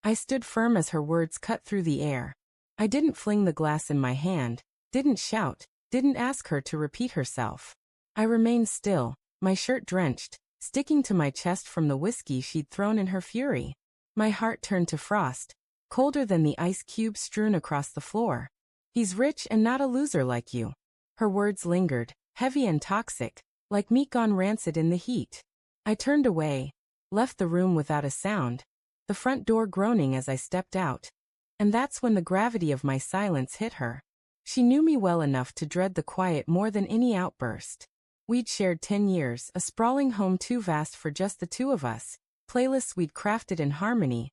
I stood firm as her words cut through the air. I didn't fling the glass in my hand, didn't shout, didn't ask her to repeat herself. I remained still, my shirt drenched, sticking to my chest from the whiskey she'd thrown in her fury. My heart turned to frost, colder than the ice cubes strewn across the floor. He's rich and not a loser like you. Her words lingered, heavy and toxic, like meat gone rancid in the heat. I turned away, left the room without a sound, the front door groaning as I stepped out. And that's when the gravity of my silence hit her. She knew me well enough to dread the quiet more than any outburst. We'd shared 10 years, a sprawling home too vast for just the two of us, playlists we'd crafted in harmony,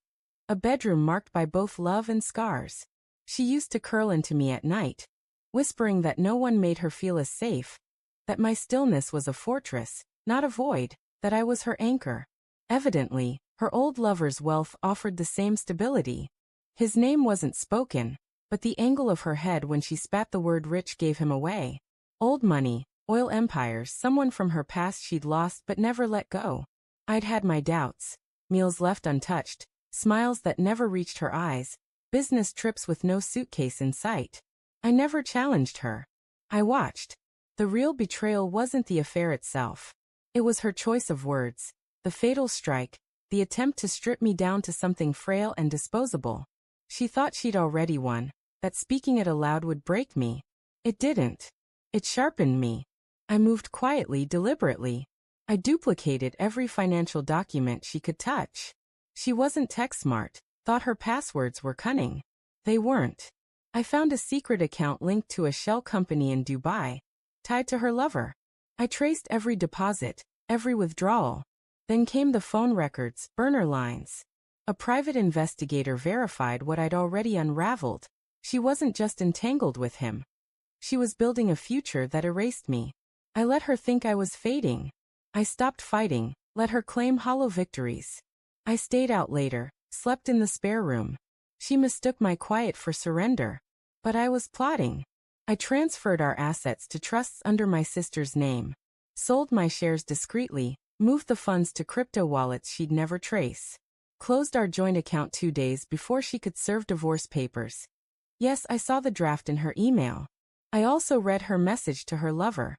a bedroom marked by both love and scars. She used to curl into me at night, whispering that no one made her feel as safe, that my stillness was a fortress, not a void, that I was her anchor. Evidently, her old lover's wealth offered the same stability. His name wasn't spoken, but the angle of her head when she spat the word rich gave him away. Old money, oil empires, someone from her past she'd lost but never let go. I'd had my doubts, meals left untouched, smiles that never reached her eyes, business trips with no suitcase in sight. I never challenged her. I watched. The real betrayal wasn't the affair itself. It was her choice of words, the fatal strike, the attempt to strip me down to something frail and disposable. She thought she'd already won, that speaking it aloud would break me. It didn't. It sharpened me. I moved quietly, deliberately. I duplicated every financial document she could touch. She wasn't tech smart, thought her passwords were cunning. They weren't. I found a secret account linked to a shell company in Dubai, tied to her lover. I traced every deposit, every withdrawal. Then came the phone records, burner lines. A private investigator verified what I'd already unraveled. She wasn't just entangled with him. She was building a future that erased me. I let her think I was fading. I stopped fighting, let her claim hollow victories. I stayed out later, slept in the spare room. She mistook my quiet for surrender. But I was plotting. I transferred our assets to trusts under my sister's name, sold my shares discreetly, moved the funds to crypto wallets she'd never trace, closed our joint account 2 days before she could serve divorce papers. Yes, I saw the draft in her email. I also read her message to her lover.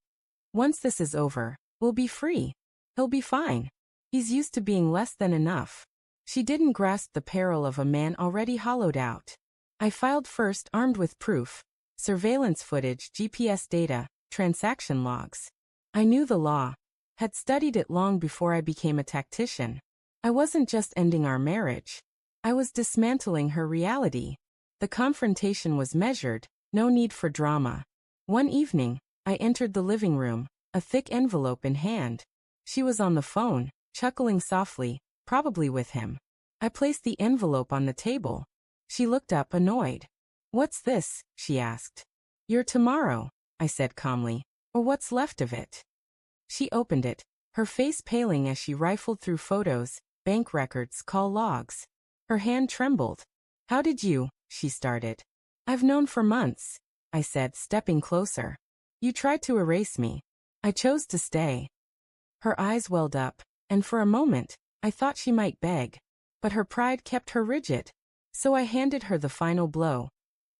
Once this is over, we'll be free. He'll be fine. He's used to being less than enough. She didn't grasp the peril of a man already hollowed out. I filed first, armed with proof, surveillance footage, GPS data, transaction logs. I knew the law, had studied it long before I became a tactician. I wasn't just ending our marriage. I was dismantling her reality. The confrontation was measured, no need for drama. One evening, I entered the living room, a thick envelope in hand. She was on the phone, chuckling softly, probably with him. I placed the envelope on the table. She looked up, annoyed. "What's this?" she asked. "Your tomorrow," I said calmly, "or what's left of it." She opened it, her face paling as she rifled through photos, bank records, call logs. Her hand trembled. "How did you?" she started. "I've known for months," I said, stepping closer. "You tried to erase me. I chose to stay." Her eyes welled up, and for a moment, I thought she might beg. But her pride kept her rigid. So I handed her the final blow.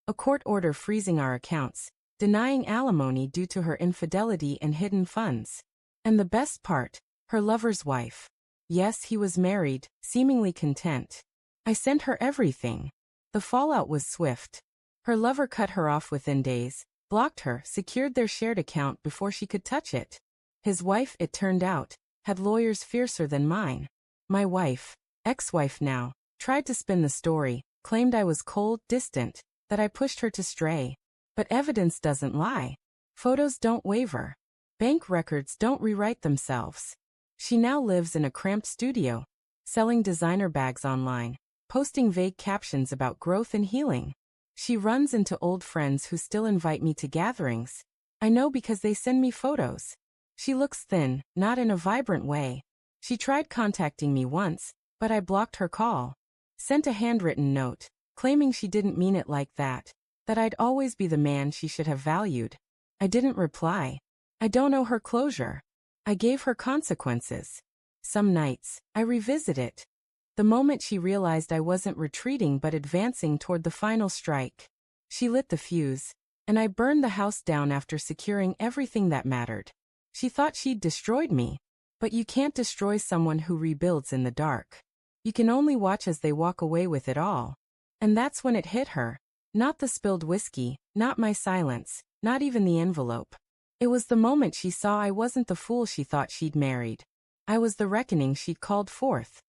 A court order freezing our accounts, denying alimony due to her infidelity and hidden funds. And the best part, her lover's wife. Yes, he was married, seemingly content. I sent her everything. The fallout was swift. Her lover cut her off within days, blocked her, secured their shared account before she could touch it. His wife, it turned out, had lawyers fiercer than mine. My wife, ex-wife now, tried to spin the story, claimed I was cold, distant, that I pushed her to stray. But evidence doesn't lie. Photos don't waver. Bank records don't rewrite themselves. She now lives in a cramped studio, selling designer bags online, posting vague captions about growth and healing. She runs into old friends who still invite me to gatherings. I know because they send me photos. She looks thin, not in a vibrant way. She tried contacting me once, but I blocked her call. Sent a handwritten note, claiming she didn't mean it like that I'd always be the man she should have valued. I didn't reply. I don't owe her closure. I gave her consequences. Some nights, I revisit it. The moment she realized I wasn't retreating but advancing toward the final strike. She lit the fuse, and I burned the house down after securing everything that mattered. She thought she'd destroyed me. But you can't destroy someone who rebuilds in the dark. You can only watch as they walk away with it all. And that's when it hit her. Not the spilled whiskey, not my silence, not even the envelope. It was the moment she saw I wasn't the fool she thought she'd married. I was the reckoning she'd called forth.